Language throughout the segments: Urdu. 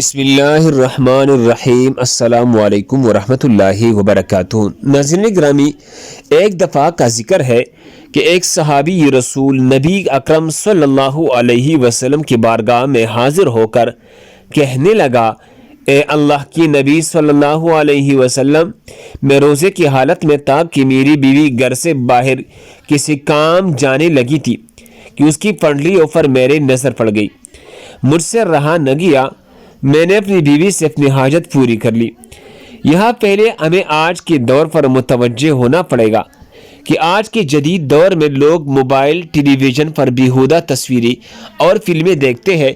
بسم اللہ الرحمن الرحیم۔ السلام علیکم ورحمۃ اللہ وبرکاتہ۔ ناظرین گرامی، ایک دفعہ کا ذکر ہے کہ ایک صحابی رسول نبی اکرم صلی اللہ علیہ وسلم کی بارگاہ میں حاضر ہو کر کہنے لگا، اے اللہ کی نبی صلی اللہ علیہ وسلم، میں روزے کی حالت میں تھا کہ میری بیوی گھر سے باہر کسی کام جانے لگی تھی کہ اس کی پنڈلیوں پر میرے نظر پڑ گئی۔ مجھ سے رہا نہ گیا، میں نے اپنی بیوی سے اپنی حاجت پوری کر لی۔ یہاں پہلے ہمیں آج کے دور پر متوجہ ہونا پڑے گا کہ آج کے جدید دور میں لوگ موبائل، ٹیلی ویژن پر بیہودہ تصویریں اور فلمیں دیکھتے ہیں،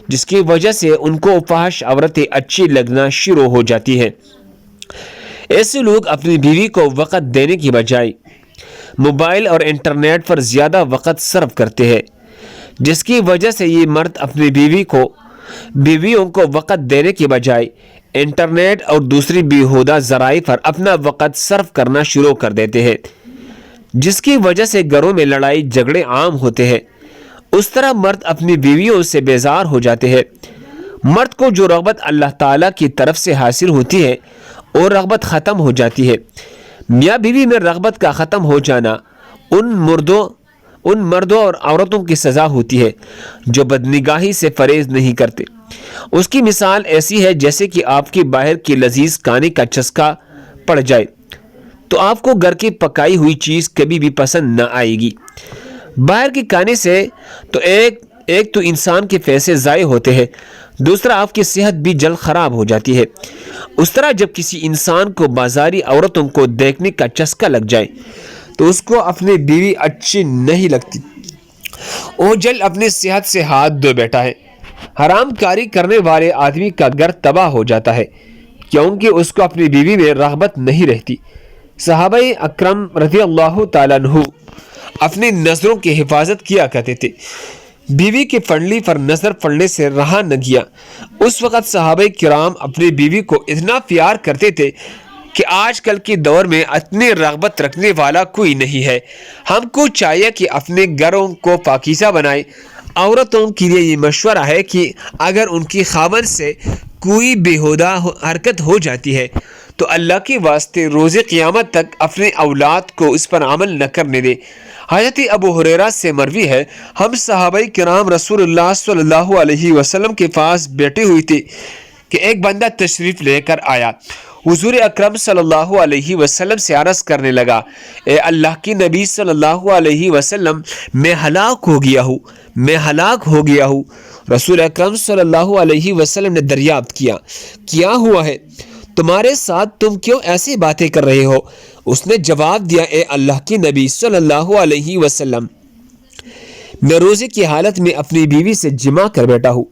جس کی وجہ سے ان کو فحش عورتیں اچھی لگنا شروع ہو جاتی ہیں۔ ایسے لوگ اپنی بیوی کو وقت دینے کی بجائے موبائل اور انٹرنیٹ پر زیادہ وقت صرف کرتے ہیں، جس کی وجہ سے یہ مرد اپنی بیویوں کو وقت دینے کی بجائے انٹرنیٹ اور دوسری بیہودہ ذرائع پر اپنا وقت صرف کرنا شروع کر دیتے ہیں، جس کی وجہ سے گھروں میں لڑائی جھگڑے عام ہوتے ہیں۔ اس طرح مرد اپنی بیویوں سے بیزار ہو جاتے ہیں۔ مرد کو جو رغبت اللہ تعالیٰ کی طرف سے حاصل ہوتی ہے، وہ رغبت ختم ہو جاتی ہے۔ میاں بیوی میں رغبت کا ختم ہو جانا ان مردوں اور عورتوں کی سزا ہوتی ہے جو بدنگاہی سے پرہیز نہیں کرتے۔ اس کی مثال ایسی ہے جیسے کہ آپ کی باہر کی لذیذ کھانے کا چسکا پڑ جائے تو آپ کو گھر کی پکائی ہوئی چیز کبھی بھی پسند نہ آئے گی۔ باہر کے کھانے سے تو ایک تو انسان کے پیسے ضائع ہوتے ہیں، دوسرا آپ کی صحت بھی جلد خراب ہو جاتی ہے۔ اس طرح جب کسی انسان کو بازاری عورتوں کو دیکھنے کا چسکا لگ جائے تو اس کو اپنی بیوی اچھی نہیں لگتی، وہ جلد اپنی صحت سے ہاتھ دھو بیٹھا ہے۔ حرام کاری کرنے والے آدمی کا گھر تباہ ہو جاتا ہے کیونکہ اس کو اپنی بیوی میں رغبت نہیں رہتی۔ صحابہ اکرم رضی اللہ تعالیٰ عنہ اپنی نظروں کی حفاظت کیا کرتے تھے۔ بیوی کی پنڈلی پر نظر پڑنے سے رہا نہ گیا۔ اس وقت صحابہ کرام اپنی بیوی کو اتنا پیار کرتے تھے کہ آج کل کے دور میں اتنی رغبت رکھنے والا کوئی نہیں ہے۔ ہم کو چاہیے کہ اپنے گھروں کو پاکیزہ بنائیں۔ عورتوں کے لیے یہ مشورہ ہے کہ اگر ان کی خاوند سے کوئی بیہودہ حرکت ہو جاتی ہے تو اللہ کے واسطے روز قیامت تک اپنے اولاد کو اس پر عمل نہ کرنے دے۔ حضرت ابو ہریرہ سے مروی ہے، ہم صحابہ کرام رسول اللہ صلی اللہ علیہ وسلم کے پاس بیٹھے ہوئے تھے کہ ایک بندہ تشریف لے کر آیا۔ حضور اکرم صلی اللہ علیہ وسلم سے عرض کرنے لگا، اے اللہ کی نبی صلی اللہ علیہ وسلم، میں ہلاک ہو گیا ہوں۔ رسول اکرم صلی اللہ علیہ وسلم نے دریافت کیا ہوا ہے؟ تمہارے ساتھ تم کیوں ایسی باتیں کر رہے ہو؟ اس نے جواب دیا، اے اللہ کی نبی صلی اللہ علیہ وسلم، میں روزے کی حالت میں اپنی بیوی سے جمع کر بیٹھا ہوں۔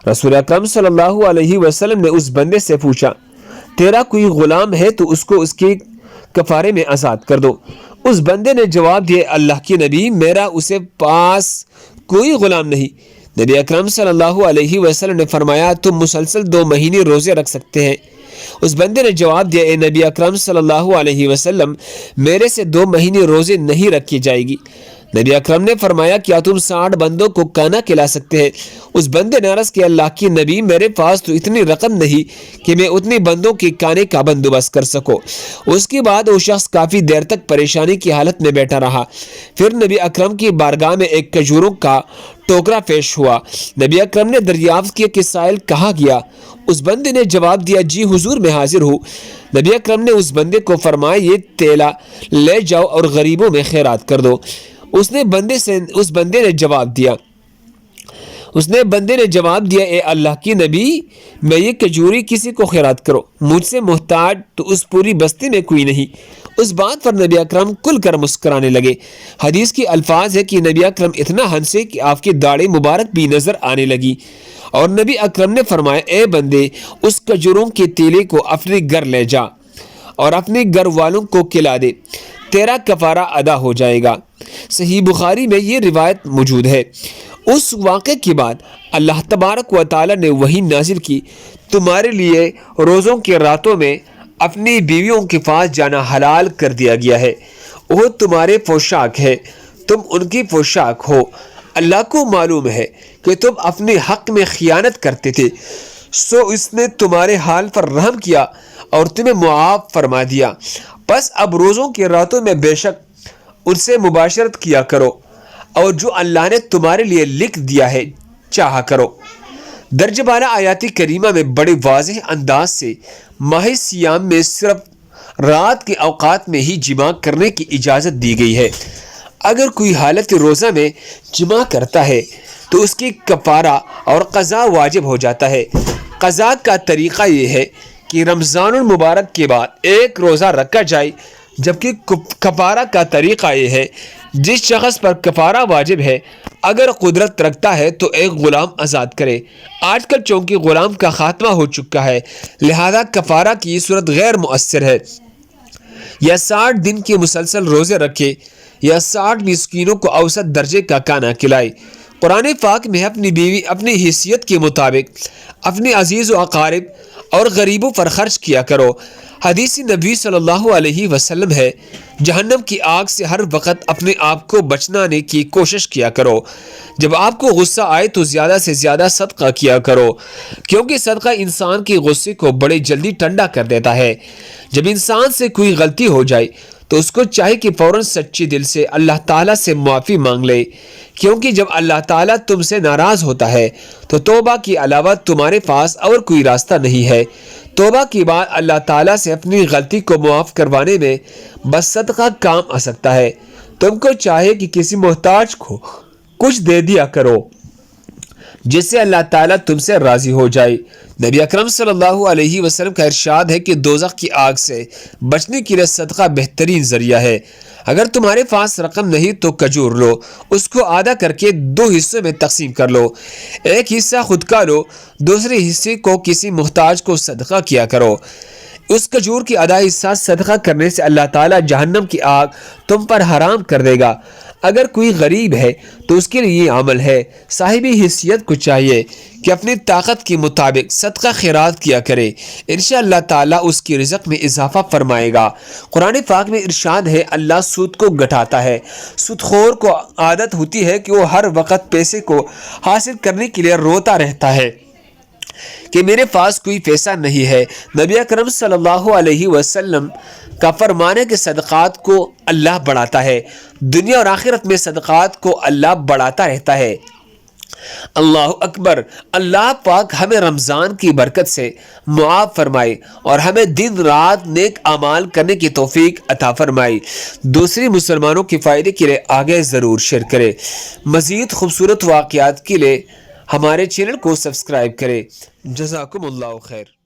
رسول اکرم صلی اللہ علیہ وسلم نے اس بندے سے پوچھا، تیرا کوئی غلام ہے تو اس کو اس کے کفارے میں آزاد کر دو۔ اس بندے نے جواب دیا، اللہ کی نبی، میرا اسے پاس کوئی غلام نہیں۔ نبی اکرم صلی اللہ علیہ وسلم نے فرمایا، تم مسلسل 2 مہینے روزے رکھ سکتے ہیں۔ اس بندے نے جواب دیا، اے نبی اکرم صلی اللہ علیہ وسلم، میرے سے 2 مہینے روزے نہیں رکھی جائے گی۔ نبی اکرم نے فرمایا، کیا تم 60 بندوں کو کھانا کھلا سکتے ہیں؟ اس بندے نے عرض کیا، اللہ کی نبی، میرے پاس تو اتنی رقم نہیں کہ میں اتنے بندوں کے کھانے کا بندوبست کر سکوں۔ اس کے بعد وہ شخص کافی دیر تک پریشانی کی حالت میں بیٹھا رہا۔ پھر نبی اکرم کی بارگاہ میں ایک کھجوروں کا ٹوکرا پیش ہوا۔ نبی اکرم نے دریافت کیا کہ سائل کہاں گیا؟ اس بندے نے جواب دیا، جی حضور، میں حاضر ہوں۔ نبی اکرم نے اس بندے کو فرمایا، یہ تیلا لے جاؤ اور غریبوں میں خیرات کر دو۔ اس بندے نے جواب دیا، اے اللہ کی نبی، میں یہ کھجوری کسی کو خیرات کرو، مجھ سے محتاج تو اس پوری بستی میں کوئی نہیں۔ اس بات پر نبی اکرم کھل کر مسکرانے لگے۔ حدیث کی الفاظ ہے کہ نبی اکرم اتنا ہنسے کہ آپ کی داڑھی مبارک بھی نظر آنے لگی، اور نبی اکرم نے فرمایا، اے بندے، اس کھجوروں کے تیلے کو اپنے گھر لے جا اور اپنے گھر والوں کو کھلا دے، تیرا کفارہ ادا ہو جائے گا۔ صحیح بخاری میں یہ روایت موجود ہے۔ اس واقعے کے بعد اللہ تبارک و تعالی نے وحی نازل کی، تمہارے لیے روزوں کے راتوں میں اپنی بیویوں کے پاس جانا حلال کر دیا گیا ہے، وہ تمہارے پوشاک ہے، تم ان کی پوشاک ہو۔ اللہ کو معلوم ہے کہ تم اپنے حق میں خیانت کرتے تھے، سو اس نے تمہارے حال پر رحم کیا اور تمہیں معاف فرما دیا۔ بس اب روزوں کی راتوں میں بے شک ان سے مباشرت کیا کرو، اور جو اللہ نے تمہارے لیے لکھ دیا ہے چاہا کرو۔ درجہ بالا آیات کریمہ میں بڑے واضح انداز سے ماہ سیام میں صرف رات کے اوقات میں ہی جماع کرنے کی اجازت دی گئی ہے۔ اگر کوئی حالت روزہ میں جماع کرتا ہے تو اس کی کفارہ اور قضا واجب ہو جاتا ہے۔ قضا کا طریقہ یہ ہے کہ رمضان المبارک کے بعد ایک روزہ رکھا جائے، جبکہ کفارہ کا طریقہ یہ ہے جس شخص پر کفارہ واجب ہے اگر قدرت رکھتا ہے تو ایک غلام آزاد کرے۔ آج کل چونکہ غلام کا خاتمہ ہو چکا ہے لہذا کفارہ کی یہ صورت غیر مؤثر ہے۔ یا 60 دن کے مسلسل روزے رکھے یا 60 مسکینوں کو اوسط درجے کا کھانا کھلائے۔ قرآن پاک میں اپنی بیوی اپنی حیثیت کے مطابق اپنے عزیز و اقارب اور غریبوں پر خرچ کیا کرو۔ حدیث نبی صلی اللہ علیہ وسلم ہے، جہنم کی آگ سے ہر وقت اپنے آپ کو بچانے کی کوشش کیا کرو۔ جب آپ کو غصہ آئے تو زیادہ سے زیادہ صدقہ کیا کرو، کیونکہ صدقہ انسان کے غصے کو بڑے جلدی ٹھنڈا کر دیتا ہے۔ جب انسان سے کوئی غلطی ہو جائے تو اس کو چاہے کہ فوراً سچے دل سے اللہ تعالیٰ سے معافی مانگ لے، کیونکہ جب اللہ تعالیٰ تم سے ناراض ہوتا ہے تو توبہ کے علاوہ تمہارے پاس اور کوئی راستہ نہیں ہے۔ توبہ کے بعد اللہ تعالیٰ سے اپنی غلطی کو معاف کروانے میں بس صدقہ کام آ سکتا ہے۔ تم کو چاہے کہ کسی محتاج کو کچھ دے دیا کرو جس سے اللہ تعالیٰ تم سے راضی ہو جائے۔ نبی اکرم صلی اللہ علیہ وسلم کا ارشاد ہے کہ دوزخ کی آگ سے بچنے کے لیے صدقہ بہترین ذریعہ ہے۔ اگر تمہارے پاس رقم نہیں تو کھجور لو، اس کو آدھا کر کے 2 حصوں میں تقسیم کر لو، ایک حصہ خود کا لو، دوسرے حصے کو کسی محتاج کو صدقہ کیا کرو۔ اس کھجور کی آدھا حصہ صدقہ کرنے سے اللہ تعالیٰ جہنم کی آگ تم پر حرام کر دے گا۔ اگر کوئی غریب ہے تو اس کے لیے یہ عمل ہے۔ صاحب حیثیت کو چاہیے کہ اپنی طاقت کے مطابق صدقہ خیرات کیا کرے، انشاءاللہ اللہ تعالیٰ اس کی رزق میں اضافہ فرمائے گا۔ قرآن پاک میں ارشاد ہے اللہ سود کو گھٹاتا ہے۔ سود خور کو عادت ہوتی ہے کہ وہ ہر وقت پیسے کو حاصل کرنے کے لیے روتا رہتا ہے کہ میرے پاس کوئی پیسہ نہیں ہے۔ نبی اکرم صلی اللہ علیہ وسلم کا فرمان ہے کہ صدقات کو اللہ بڑھاتا ہے، دنیا اور آخرت میں صدقات کو اللہ بڑھاتا رہتا ہے۔ اللہ اکبر۔ اللہ پاک ہمیں رمضان کی برکت سے معاف فرمائے اور ہمیں دن رات نیک اعمال کرنے کی توفیق عطا فرمائے۔ دوسری مسلمانوں کے فائدے کے لیے آگے ضرور شیئر کریں۔ مزید خوبصورت واقعات کے لیے ہمارے چینل کو سبسکرائب کریں۔ جزاکم اللہ خیر۔